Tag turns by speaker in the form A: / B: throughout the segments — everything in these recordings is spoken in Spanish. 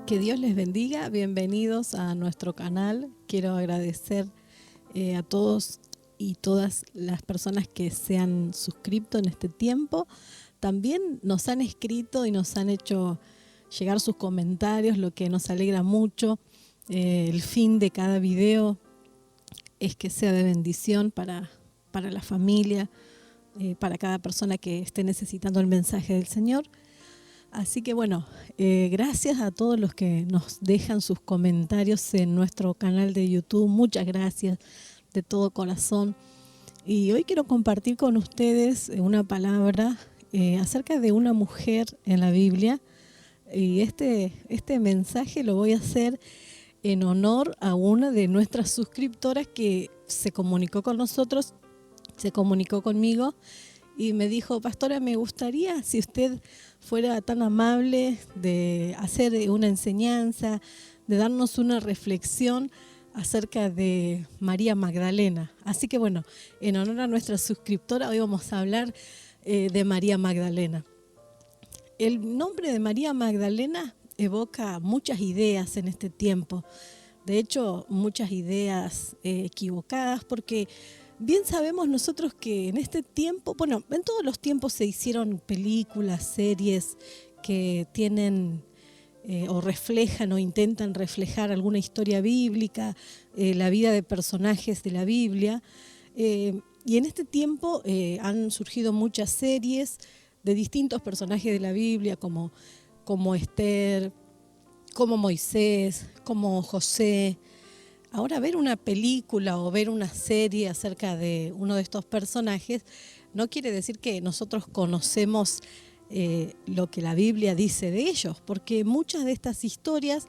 A: Que Dios les bendiga, bienvenidos a nuestro canal. Quiero agradecer a todos y todas las personas que se han suscrito en este tiempo. También nos han escrito y nos han hecho llegar sus comentarios, lo que nos alegra mucho. El fin de cada video es que sea de bendición para la familia, para cada persona que esté necesitando el mensaje del Señor. Así que bueno, gracias a todos los que nos dejan sus comentarios en nuestro canal de YouTube. Muchas gracias de todo corazón. Y hoy quiero compartir con ustedes una palabra acerca de una mujer en la Biblia. Y este mensaje lo voy a hacer en honor a una de nuestras suscriptoras que se comunicó con nosotros, se comunicó conmigo y me dijo: pastora, me gustaría si usted fuera tan amable de hacer una enseñanza, de darnos una reflexión acerca de María Magdalena. Así que bueno, en honor a nuestra suscriptora, hoy vamos a hablar de María Magdalena. El nombre de María Magdalena evoca muchas ideas en este tiempo. De hecho, muchas ideas equivocadas, porque bien sabemos nosotros que en este tiempo, bueno, en todos los tiempos se hicieron películas, series que tienen o reflejan o intentan reflejar alguna historia bíblica, la vida de personajes de la Biblia. Y en este tiempo han surgido muchas series de distintos personajes de la Biblia, como Esther, como Moisés, como José. Ahora, ver una película o ver una serie acerca de uno de estos personajes no quiere decir que nosotros conocemos lo que la Biblia dice de ellos, porque muchas de estas historias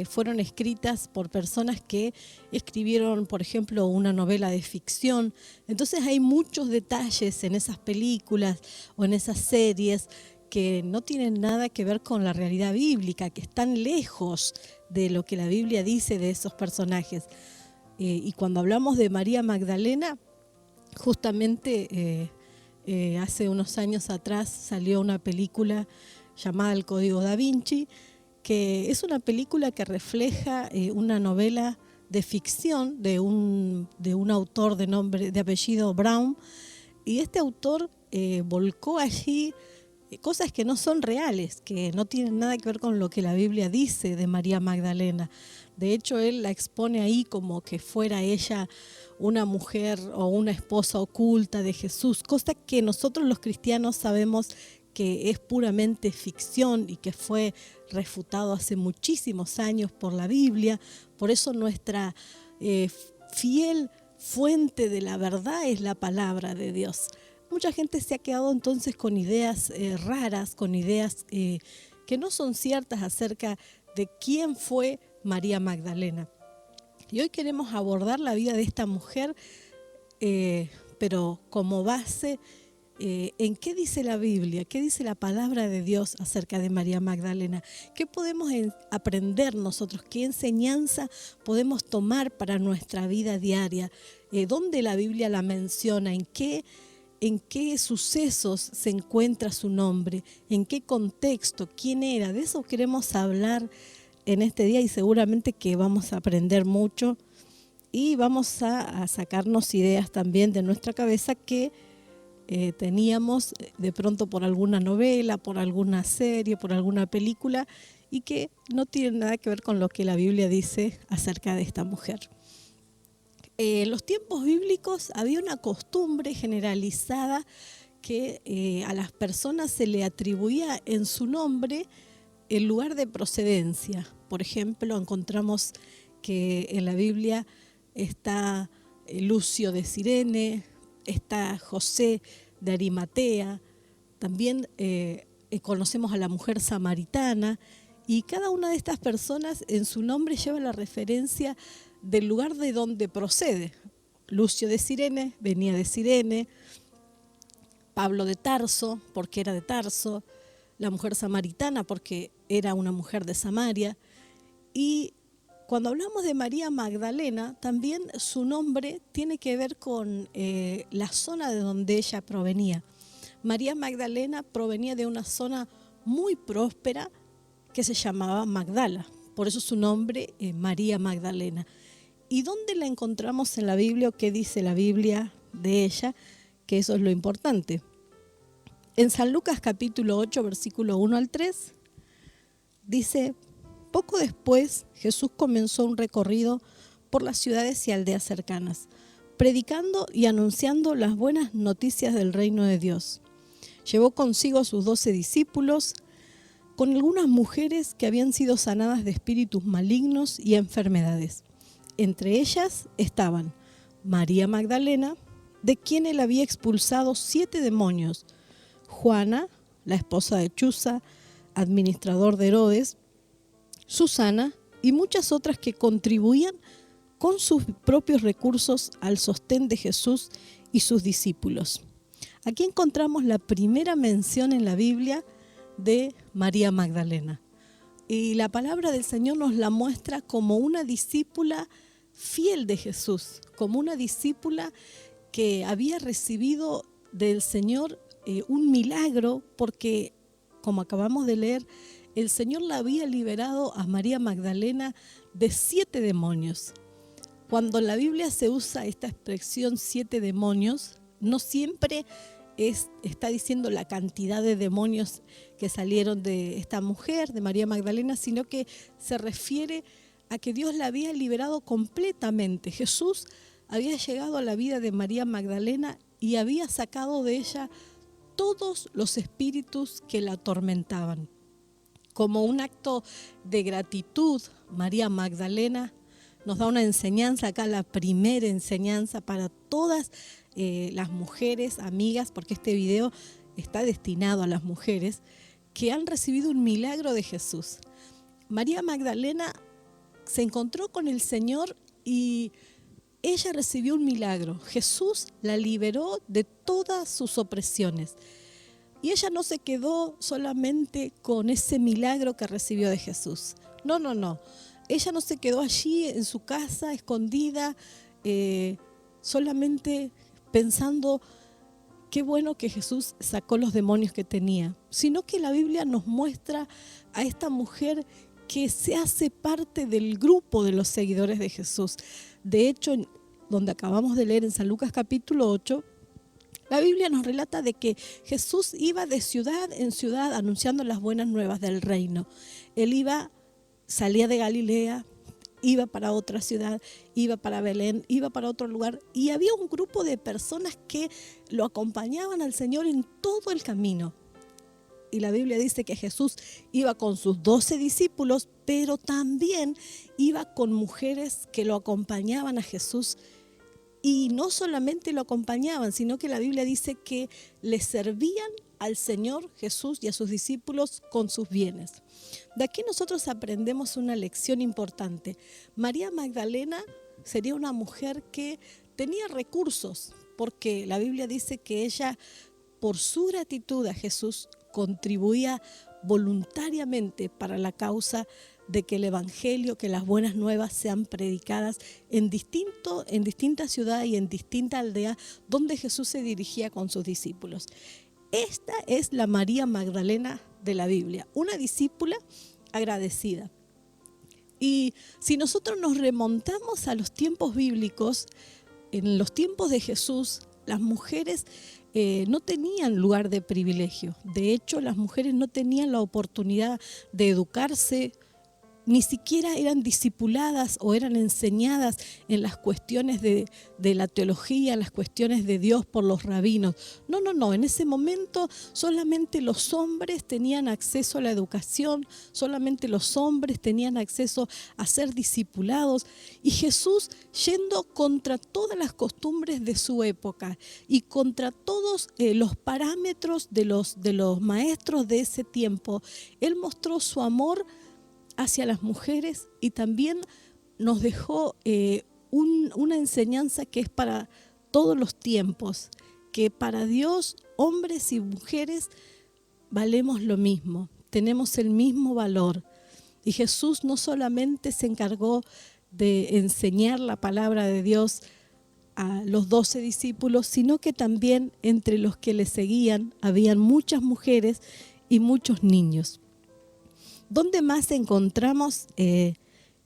A: fueron escritas por personas que escribieron, por ejemplo, una novela de ficción. Entonces hay muchos detalles en esas películas o en esas series que no tienen nada que ver con la realidad bíblica, que están lejos de lo que la Biblia dice de esos personajes. Y cuando hablamos de María Magdalena, justamente hace unos años atrás salió una película llamada El Código Da Vinci, que es una película que refleja una novela de ficción de un autor de apellido Brown, y este autor volcó allí cosas que no son reales, que no tienen nada que ver con lo que la Biblia dice de María Magdalena. De hecho, él la expone ahí como que fuera ella una mujer o una esposa oculta de Jesús, cosa que nosotros los cristianos sabemos que es puramente ficción y que fue refutado hace muchísimos años por la Biblia. Por eso nuestra fiel fuente de la verdad es la palabra de Dios. Mucha gente se ha quedado entonces con ideas raras, con ideas que no son ciertas acerca de quién fue María Magdalena. Y hoy queremos abordar la vida de esta mujer, pero como base en qué dice la Biblia, qué dice la palabra de Dios acerca de María Magdalena, qué podemos aprender nosotros, qué enseñanza podemos tomar para nuestra vida diaria, dónde la Biblia la menciona, en qué sucesos se encuentra su nombre, en qué contexto, quién era. De eso queremos hablar en este día y seguramente que vamos a aprender mucho y vamos a sacarnos ideas también de nuestra cabeza que teníamos de pronto por alguna novela, por alguna serie, por alguna película, y que no tienen nada que ver con lo que la Biblia dice acerca de esta mujer. En los tiempos bíblicos había una costumbre generalizada que a las personas se le atribuía en su nombre el lugar de procedencia. Por ejemplo, encontramos que en la Biblia está Lucio de Cirene, está José de Arimatea, también conocemos a la mujer samaritana, y cada una de estas personas en su nombre lleva la referencia del lugar de donde procede. Lucio de Cirene venía de Cirene, Pablo de Tarso porque era de Tarso, la mujer samaritana porque era una mujer de Samaria. Y cuando hablamos de María Magdalena, también su nombre tiene que ver con la zona de donde ella provenía. María Magdalena provenía de una zona muy próspera que se llamaba Magdala. Por eso su nombre, María Magdalena. ¿Y dónde la encontramos en la Biblia o qué dice la Biblia de ella? Que eso es lo importante. En San Lucas capítulo 8, versículo 1 al 3, dice: poco después Jesús comenzó un recorrido por las ciudades y aldeas cercanas, predicando y anunciando las buenas noticias del reino de Dios. Llevó consigo a sus 12 discípulos, con algunas mujeres que habían sido sanadas de espíritus malignos y enfermedades. Entre ellas estaban María Magdalena, de quien él había expulsado 7 demonios, Juana, la esposa de Chuza, administrador de Herodes, Susana y muchas otras que contribuían con sus propios recursos al sostén de Jesús y sus discípulos. Aquí encontramos la primera mención en la Biblia de María Magdalena. Y la palabra del Señor nos la muestra como una discípula fiel de Jesús, como una discípula que había recibido del Señor un milagro, porque, como acabamos de leer, el Señor la había liberado a María Magdalena de 7 demonios. Cuando en la Biblia se usa esta expresión 7 demonios, no siempre está diciendo la cantidad de demonios que salieron de esta mujer, de María Magdalena, sino que se refiere a que Dios la había liberado completamente. Jesús había llegado a la vida de María Magdalena y había sacado de ella todos los espíritus que la atormentaban. Como un acto de gratitud, María Magdalena nos da una enseñanza, acá la primera enseñanza para todas las mujeres, amigas, porque este video está destinado a las mujeres que han recibido un milagro de Jesús. María Magdalena se encontró con el Señor y ella recibió un milagro. Jesús la liberó de todas sus opresiones. Y ella no se quedó solamente con ese milagro que recibió de Jesús. No. Ella no se quedó allí en su casa, escondida, solamente pensando qué bueno que Jesús sacó los demonios que tenía, sino que la Biblia nos muestra a esta mujer que se hace parte del grupo de los seguidores de Jesús. De hecho, donde acabamos de leer en San Lucas capítulo 8, la Biblia nos relata de que Jesús iba de ciudad en ciudad anunciando las buenas nuevas del reino. Él salía de Galilea, iba para otra ciudad, iba para Belén, iba para otro lugar, y había un grupo de personas que lo acompañaban al Señor en todo el camino. Y la Biblia dice que Jesús iba con sus 12 discípulos, pero también iba con mujeres que lo acompañaban a Jesús. Y no solamente lo acompañaban, sino que la Biblia dice que le servían al Señor Jesús y a sus discípulos con sus bienes. De aquí nosotros aprendemos una lección importante. María Magdalena sería una mujer que tenía recursos, porque la Biblia dice que ella, por su gratitud a Jesús, contribuía voluntariamente para la causa de que el Evangelio, que las buenas nuevas sean predicadas en distintas ciudades y en distintas aldeas donde Jesús se dirigía con sus discípulos. Esta es la María Magdalena de la Biblia, una discípula agradecida. Y si nosotros nos remontamos a los tiempos bíblicos, en los tiempos de Jesús, las mujeres no tenían lugar de privilegio. De hecho, las mujeres no tenían la oportunidad de educarse, ni siquiera eran discipuladas o eran enseñadas en las cuestiones de la teología, las cuestiones de Dios por los rabinos. No, en ese momento solamente los hombres tenían acceso a la educación, solamente los hombres tenían acceso a ser discipulados. Y Jesús, yendo contra todas las costumbres de su época y contra todos los parámetros de los maestros de ese tiempo, Él mostró su amor hacia las mujeres y también nos dejó una enseñanza que es para todos los tiempos, que para Dios, hombres y mujeres, valemos lo mismo, tenemos el mismo valor. Y Jesús no solamente se encargó de enseñar la palabra de Dios a los 12 discípulos, sino que también entre los que le seguían habían muchas mujeres y muchos niños. ¿Dónde más encontramos en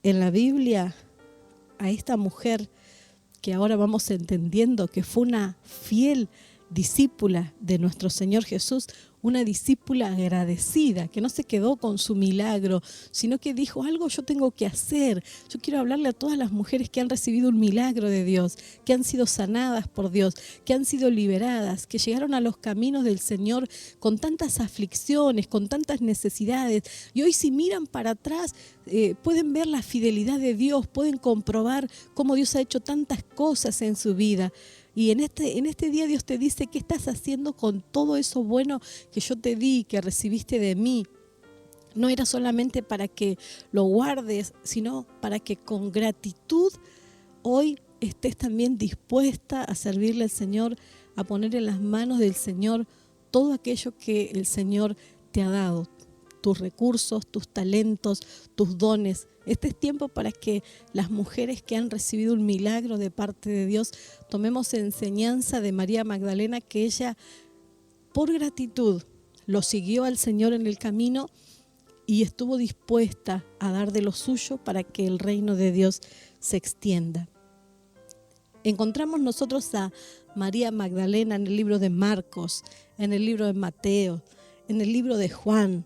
A: la Biblia a esta mujer que ahora vamos entendiendo que fue una fiel discípula de nuestro Señor Jesús, una discípula agradecida, que no se quedó con su milagro, sino que dijo, algo yo tengo que hacer? Yo quiero hablarle a todas las mujeres que han recibido un milagro de Dios, que han sido sanadas por Dios, que han sido liberadas, que llegaron a los caminos del Señor con tantas aflicciones, con tantas necesidades, y hoy si miran para atrás pueden ver la fidelidad de Dios, pueden comprobar cómo Dios ha hecho tantas cosas en su vida. Y en este día Dios te dice, ¿qué estás haciendo con todo eso bueno que yo te di, que recibiste de mí? No era solamente para que lo guardes, sino para que con gratitud hoy estés también dispuesta a servirle al Señor, a poner en las manos del Señor todo aquello que el Señor te ha dado, tus recursos, tus talentos, tus dones. Este es tiempo para que las mujeres que han recibido un milagro de parte de Dios tomemos enseñanza de María Magdalena, que ella por gratitud lo siguió al Señor en el camino y estuvo dispuesta a dar de lo suyo para que el reino de Dios se extienda. Encontramos nosotros a María Magdalena en el libro de Marcos, en el libro de Mateo, en el libro de Juan.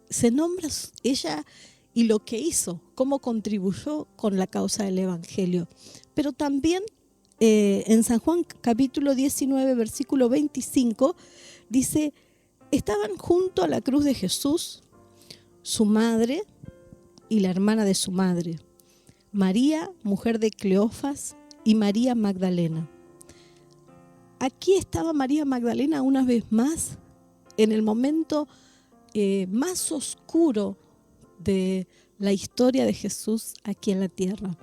A: Se nombra ella y lo que hizo, cómo contribuyó con la causa del Evangelio. Pero también en San Juan capítulo 19, versículo 25, dice, estaban junto a la cruz de Jesús, su madre y la hermana de su madre, María, mujer de Cleofas, y María Magdalena. Aquí estaba María Magdalena una vez más en el momento más oscuro de la historia de Jesús aquí en la tierra.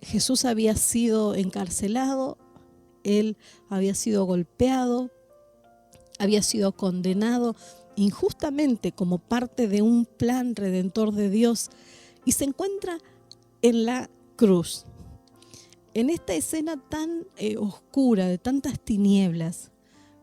A: Jesús había sido encarcelado, él había sido golpeado, había sido condenado injustamente como parte de un plan redentor de Dios y se encuentra en la cruz. En esta escena tan oscura, de tantas tinieblas,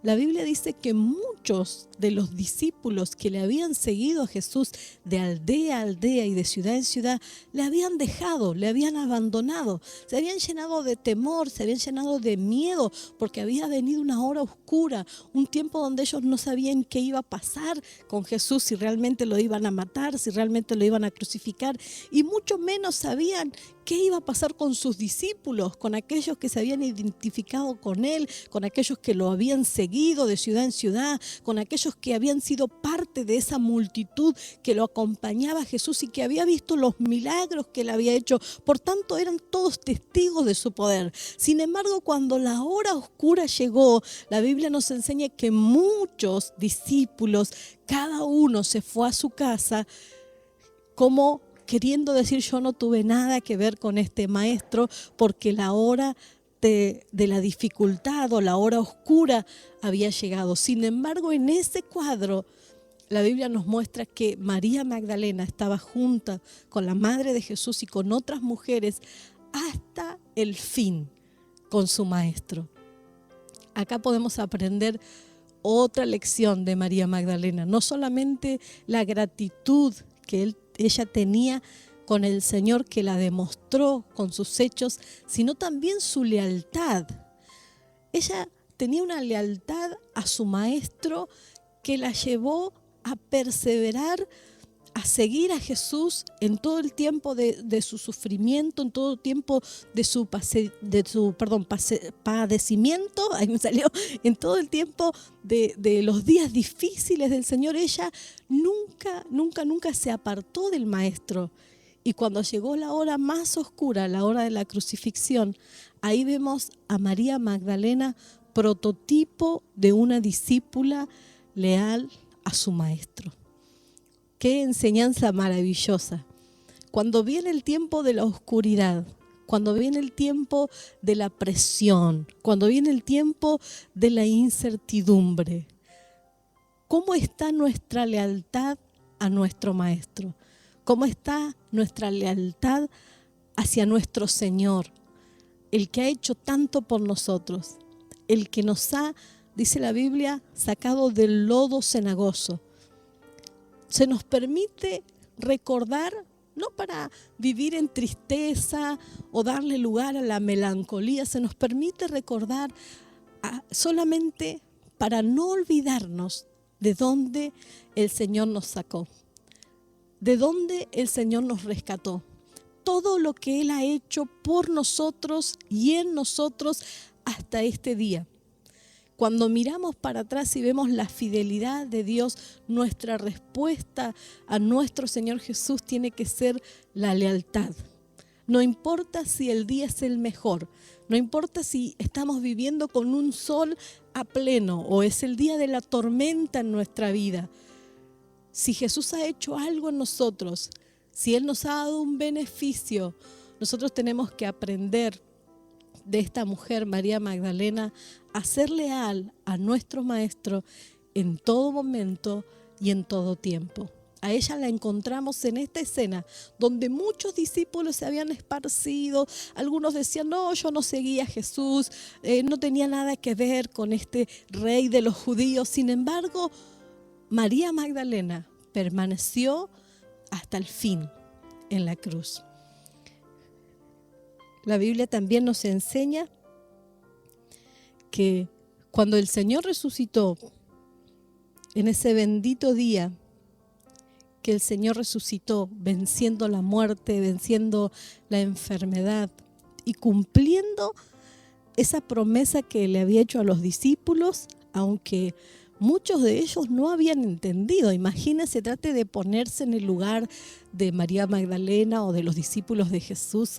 A: la Biblia dice que muchos de los discípulos que le habían seguido a Jesús de aldea a aldea y de ciudad en ciudad, le habían dejado, le habían abandonado, se habían llenado de temor, se habían llenado de miedo, porque había venido una hora oscura, un tiempo donde ellos no sabían qué iba a pasar con Jesús, si realmente lo iban a matar, si realmente lo iban a crucificar, y mucho menos sabían qué iba a pasar con sus discípulos, con aquellos que se habían identificado con él, con aquellos que lo habían seguido de ciudad en ciudad, con aquellos que habían sido parte de esa multitud que lo acompañaba a Jesús y que había visto los milagros que él había hecho. Por tanto, eran todos testigos de su poder. Sin embargo, cuando la hora oscura llegó, la Biblia nos enseña que muchos discípulos, cada uno se fue a su casa como queriendo decir, yo no tuve nada que ver con este maestro, porque la hora de la dificultad o la hora oscura había llegado. Sin embargo, en ese cuadro, la Biblia nos muestra que María Magdalena estaba junta con la madre de Jesús y con otras mujeres hasta el fin con su maestro. Acá podemos aprender otra lección de María Magdalena, no solamente la gratitud que ella tenía con el Señor, que la demostró con sus hechos, sino también su lealtad. Ella tenía una lealtad a su maestro que la llevó a perseverar, a seguir a Jesús en todo el tiempo de su sufrimiento, en todo el tiempo de su padecimiento, ahí me salió, en todo el tiempo de los días difíciles del Señor. Ella nunca se apartó del Maestro. Y cuando llegó la hora más oscura, la hora de la crucifixión, ahí vemos a María Magdalena, prototipo de una discípula leal a su Maestro. Qué enseñanza maravillosa. Cuando viene el tiempo de la oscuridad, cuando viene el tiempo de la presión, cuando viene el tiempo de la incertidumbre, ¿cómo está nuestra lealtad a nuestro Maestro? ¿Cómo está nuestra lealtad hacia nuestro Señor? El que ha hecho tanto por nosotros, el que nos ha, dice la Biblia, sacado del lodo cenagoso. se nos permite recordar, no para vivir en tristeza o darle lugar a la melancolía, se nos permite recordar solamente para no olvidarnos de dónde el Señor nos sacó, de dónde el Señor nos rescató. Todo lo que Él ha hecho por nosotros y en nosotros hasta este día. Cuando miramos para atrás y vemos la fidelidad de Dios, nuestra respuesta a nuestro Señor Jesús tiene que ser la lealtad. No importa si el día es el mejor, no importa si estamos viviendo con un sol a pleno o es el día de la tormenta en nuestra vida. Si Jesús ha hecho algo en nosotros, si Él nos ha dado un beneficio, nosotros tenemos que aprender de esta mujer, María Magdalena, a ser leal a nuestro Maestro en todo momento y en todo tiempo. A ella la encontramos en esta escena donde muchos discípulos se habían esparcido. Algunos decían, no, yo no seguía a Jesús, no tenía nada que ver con este rey de los judíos. Sin embargo, María Magdalena permaneció hasta el fin en la cruz. La Biblia también nos enseña que cuando el Señor resucitó, en ese bendito día que el Señor resucitó, venciendo la muerte, venciendo la enfermedad y cumpliendo esa promesa que le había hecho a los discípulos, aunque muchos de ellos no habían entendido. Imagínense, trate de ponerse en el lugar de María Magdalena o de los discípulos de Jesús,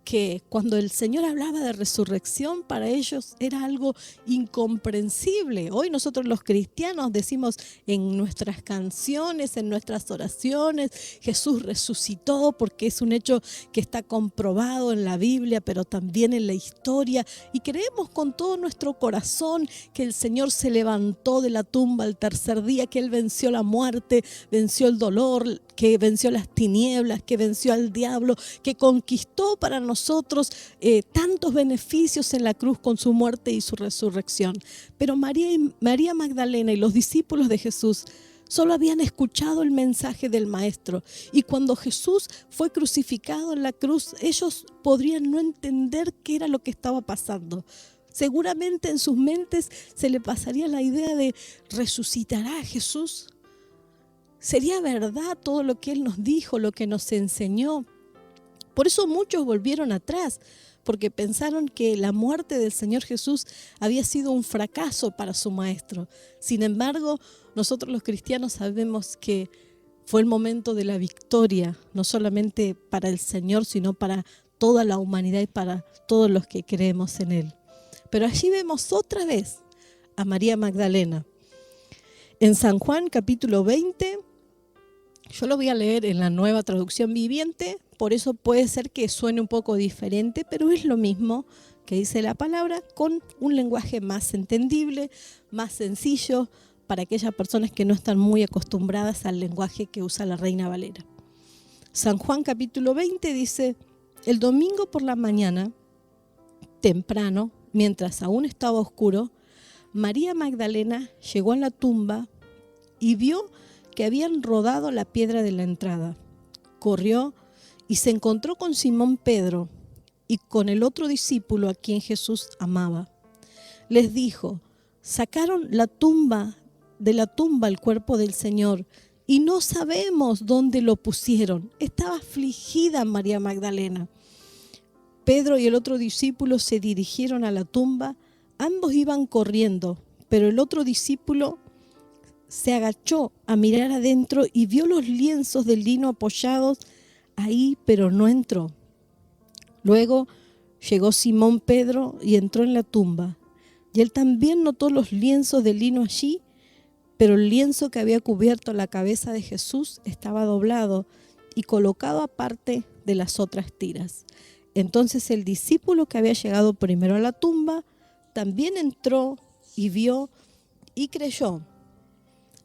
A: que cuando el Señor hablaba de resurrección, para ellos era algo incomprensible. Hoy nosotros los cristianos decimos en nuestras canciones, en nuestras oraciones, Jesús resucitó, porque es un hecho que está comprobado en la Biblia, pero también en la historia, y creemos con todo nuestro corazón que el Señor se levantó de la tumba al tercer día, que Él venció la muerte, venció el dolor, que venció las tinieblas, que venció al diablo, que conquistó para nosotros tantos beneficios en la cruz con su muerte y su resurrección. Pero María Magdalena y los discípulos de Jesús solo habían escuchado el mensaje del Maestro. Y cuando Jesús fue crucificado en la cruz, ellos podrían no entender qué era lo que estaba pasando. Seguramente en sus mentes se le pasaría la idea de ¿resucitará Jesús? ¿Sería verdad todo lo que Él nos dijo, lo que nos enseñó? Por eso muchos volvieron atrás, porque pensaron que la muerte del Señor Jesús había sido un fracaso para su Maestro. Sin embargo, nosotros los cristianos sabemos que fue el momento de la victoria, no solamente para el Señor, sino para toda la humanidad y para todos los que creemos en Él. Pero allí vemos otra vez a María Magdalena. En San Juan capítulo 20, yo lo voy a leer en la Nueva Traducción Viviente, por eso puede ser que suene un poco diferente, pero es lo mismo que dice la palabra, con un lenguaje más entendible, más sencillo, para aquellas personas que no están muy acostumbradas al lenguaje que usa la Reina Valera. San Juan capítulo 20 dice, el domingo por la mañana, temprano, mientras aún estaba oscuro, María Magdalena llegó a la tumba y vio que habían rodado la piedra de la entrada. Corrió y se encontró con Simón Pedro y con el otro discípulo a quien Jesús amaba. Les dijo, sacaron de la tumba el cuerpo del Señor y no sabemos dónde lo pusieron. Estaba afligida María Magdalena. Pedro y el otro discípulo se dirigieron a la tumba. Ambos iban corriendo, pero el otro discípulo se agachó a mirar adentro y vio los lienzos de lino apoyados ahí, pero no entró. Luego llegó Simón Pedro y entró en la tumba. Y él también notó los lienzos de lino allí, pero el lienzo que había cubierto la cabeza de Jesús estaba doblado y colocado aparte de las otras tiras. Entonces el discípulo que había llegado primero a la tumba también entró y vio y creyó.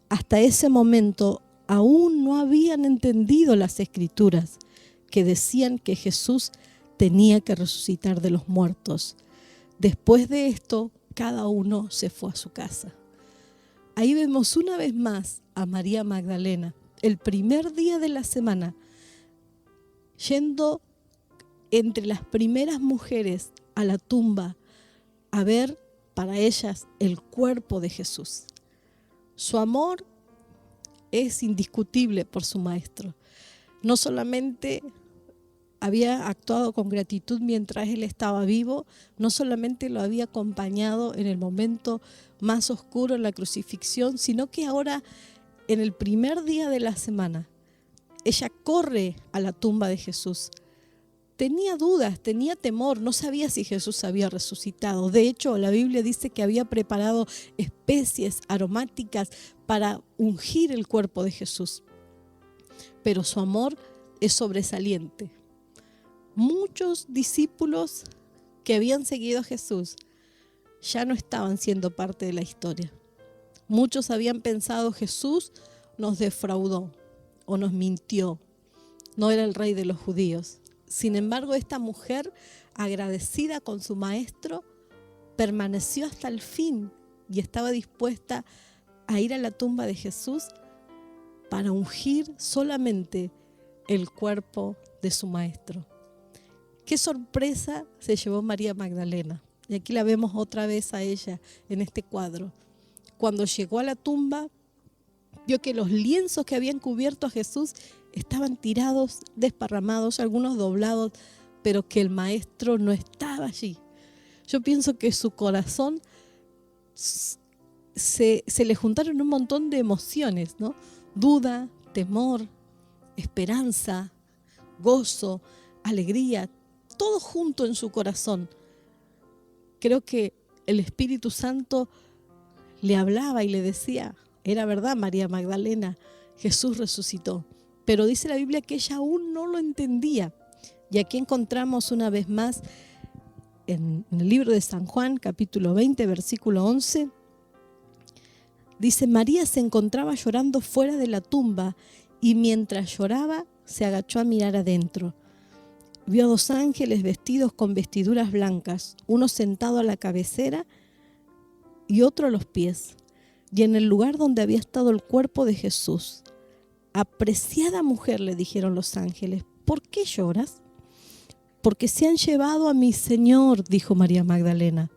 A: Hasta ese momento aún no habían entendido las Escrituras que decían que Jesús tenía que resucitar de los muertos. Después de esto, cada uno se fue a su casa. Ahí vemos una vez más a María Magdalena, el primer día de la semana, yendo entre las primeras mujeres a la tumba a ver para ellas el cuerpo de Jesús. Su amor es indiscutible por su maestro. No solamente había actuado con gratitud mientras él estaba vivo, no solamente lo había acompañado en el momento más oscuro en la crucifixión, sino que ahora, en el primer día de la semana, ella corre a la tumba de Jesús. Tenía dudas, tenía temor, no sabía si Jesús había resucitado. De hecho, la Biblia dice que había preparado especies aromáticas para ungir el cuerpo de Jesús. Pero su amor es sobresaliente. Muchos discípulos que habían seguido a Jesús ya no estaban siendo parte de la historia. Muchos habían pensado: Jesús nos defraudó o nos mintió, no era el rey de los judíos. Sin embargo, esta mujer, agradecida con su maestro, permaneció hasta el fin y estaba dispuesta a ir a la tumba de Jesús para ungir solamente el cuerpo de su maestro. Qué sorpresa se llevó María Magdalena. Y aquí la vemos otra vez a ella en este cuadro. Cuando llegó a la tumba, vio que los lienzos que habían cubierto a Jesús estaban tirados, desparramados, algunos doblados, pero que el maestro no estaba allí. Yo pienso que su corazón se le juntaron un montón de emociones, ¿no? Duda, temor, esperanza, gozo, alegría, todo junto en su corazón. Creo que el Espíritu Santo le hablaba y le decía: era verdad, María Magdalena, Jesús resucitó. Pero dice la Biblia que ella aún no lo entendía. Y aquí encontramos una vez más en el libro de San Juan, capítulo 20, versículo 11. Dice: María se encontraba llorando fuera de la tumba y mientras lloraba se agachó a mirar adentro. Vio a 2 ángeles vestidos con vestiduras blancas, uno sentado a la cabecera y otro a los pies, y en el lugar donde había estado el cuerpo de Jesús. Apreciada mujer, le dijeron los ángeles, ¿por qué lloras? Porque se han llevado a mi Señor, dijo María Magdalena,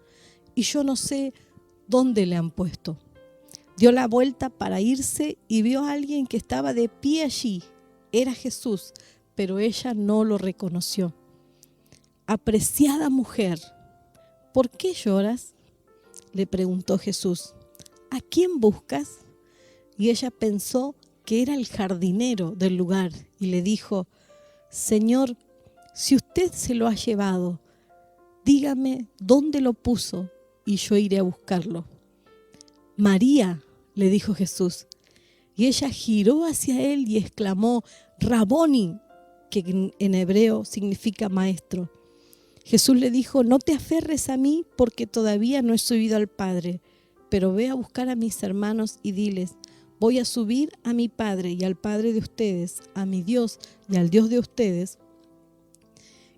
A: y yo no sé dónde le han puesto. Dio la vuelta para irse y vio a alguien que estaba de pie allí. Era Jesús, pero ella no lo reconoció. Apreciada mujer, ¿por qué lloras?, le preguntó Jesús. ¿A quién buscas? Y ella pensó que era el jardinero del lugar y le dijo: Señor, si usted se lo ha llevado, dígame dónde lo puso y yo iré a buscarlo. María, le dijo Jesús. Y ella giró hacia él y exclamó: Raboni, que en hebreo significa maestro. Jesús le dijo: no te aferres a mí porque todavía no he subido al Padre, pero ve a buscar a mis hermanos y diles: voy a subir a mi Padre y al Padre de ustedes, a mi Dios y al Dios de ustedes.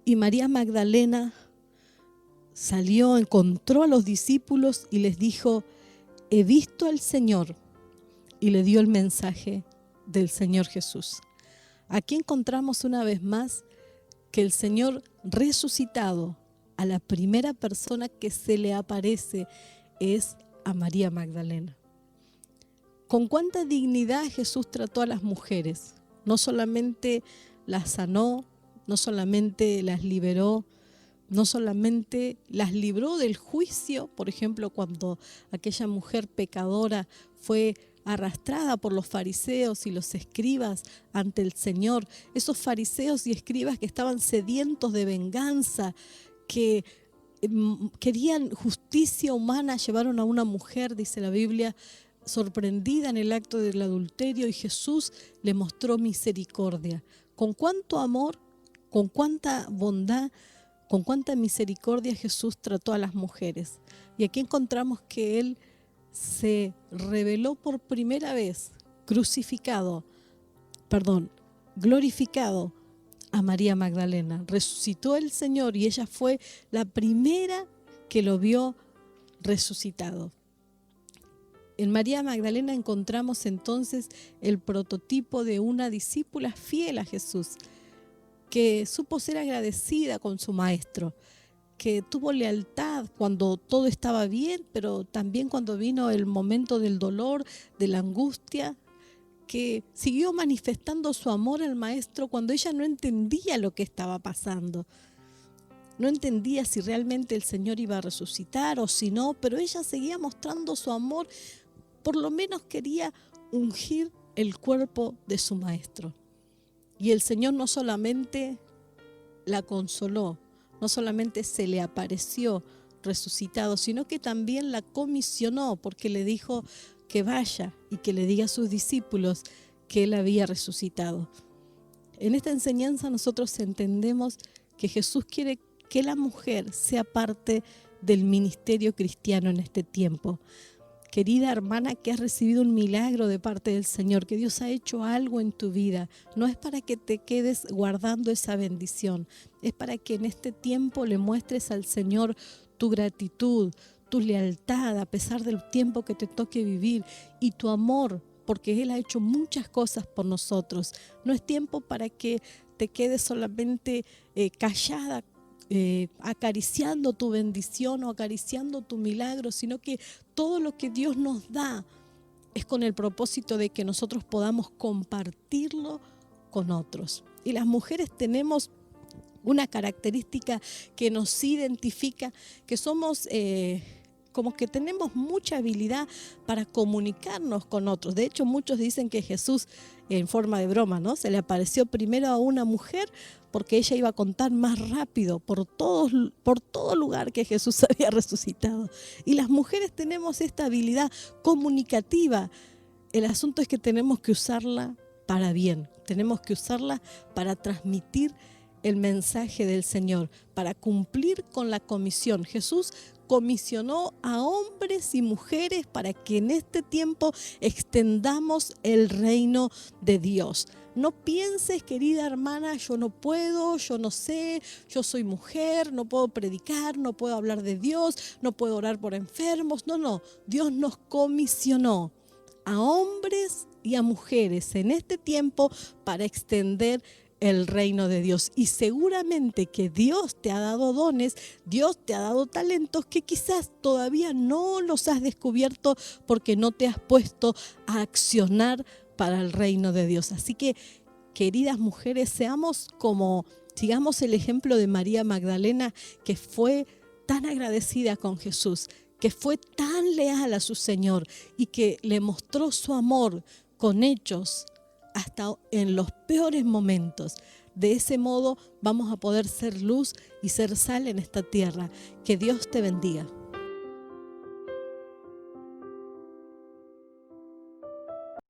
A: Y María Magdalena salió, encontró a los discípulos y les dijo: he visto al Señor. Y le dio el mensaje del Señor Jesús. Aquí encontramos una vez más que el Señor resucitado, a la primera persona que se le aparece es a María Magdalena. Con cuánta dignidad Jesús trató a las mujeres. No solamente las sanó, no solamente las liberó, no solamente las libró del juicio, por ejemplo, cuando aquella mujer pecadora fue arrastrada por los fariseos y los escribas ante el Señor, esos fariseos y escribas que estaban sedientos de venganza, que querían justicia humana, llevaron a una mujer, dice la Biblia, sorprendida en el acto del adulterio, y Jesús le mostró misericordia. Con cuánto amor, con cuánta bondad, con cuánta misericordia Jesús trató a las mujeres. Y aquí encontramos que Él se reveló por primera vez, glorificado a María Magdalena. Resucitó el Señor y ella fue la primera que lo vio resucitado. En María Magdalena encontramos entonces el prototipo de una discípula fiel a Jesús, que supo ser agradecida con su maestro, que tuvo lealtad cuando todo estaba bien, pero también cuando vino el momento del dolor, de la angustia, que siguió manifestando su amor al maestro cuando ella no entendía lo que estaba pasando. No entendía si realmente el Señor iba a resucitar o si no, pero ella seguía mostrando su amor. Por lo menos quería ungir el cuerpo de su maestro. Y el Señor no solamente la consoló, no solamente se le apareció resucitado, sino que también la comisionó, porque le dijo que vaya y que le diga a sus discípulos que él había resucitado. En esta enseñanza nosotros entendemos que Jesús quiere que la mujer sea parte del ministerio cristiano en este tiempo. Querida hermana que has recibido un milagro de parte del Señor, que Dios ha hecho algo en tu vida, no es para que te quedes guardando esa bendición, es para que en este tiempo le muestres al Señor tu gratitud, tu lealtad a pesar del tiempo que te toque vivir y tu amor, porque Él ha hecho muchas cosas por nosotros. No es tiempo para que te quedes solamente callada, acariciando tu bendición o acariciando tu milagro, sino que todo lo que Dios nos da es con el propósito de que nosotros podamos compartirlo con otros. Y las mujeres tenemos una característica que nos identifica, que somos como que tenemos mucha habilidad para comunicarnos con otros. De hecho, muchos dicen que Jesús, en forma de broma, ¿no?, se le apareció primero a una mujer porque ella iba a contar más rápido por todo lugar que Jesús había resucitado. Y las mujeres tenemos esta habilidad comunicativa. El asunto es que tenemos que usarla para bien, tenemos que usarla para transmitir el mensaje del Señor, para cumplir con la comisión. Jesús comisionó a hombres y mujeres para que en este tiempo extendamos el reino de Dios. No pienses, querida hermana, yo no puedo, yo no sé, yo soy mujer, no puedo predicar, no puedo hablar de Dios, no puedo orar por enfermos. No, Dios nos comisionó a hombres y a mujeres en este tiempo para extender el reino de Dios. Y seguramente que Dios te ha dado dones, Dios te ha dado talentos que quizás todavía no los has descubierto porque no te has puesto a accionar para el reino de Dios. Así que, queridas mujeres, sigamos el ejemplo de María Magdalena, que fue tan agradecida con Jesús, que fue tan leal a su Señor y que le mostró su amor con hechos hasta en los peores momentos. De ese modo vamos a poder ser luz y ser sal en esta tierra. Que Dios te bendiga.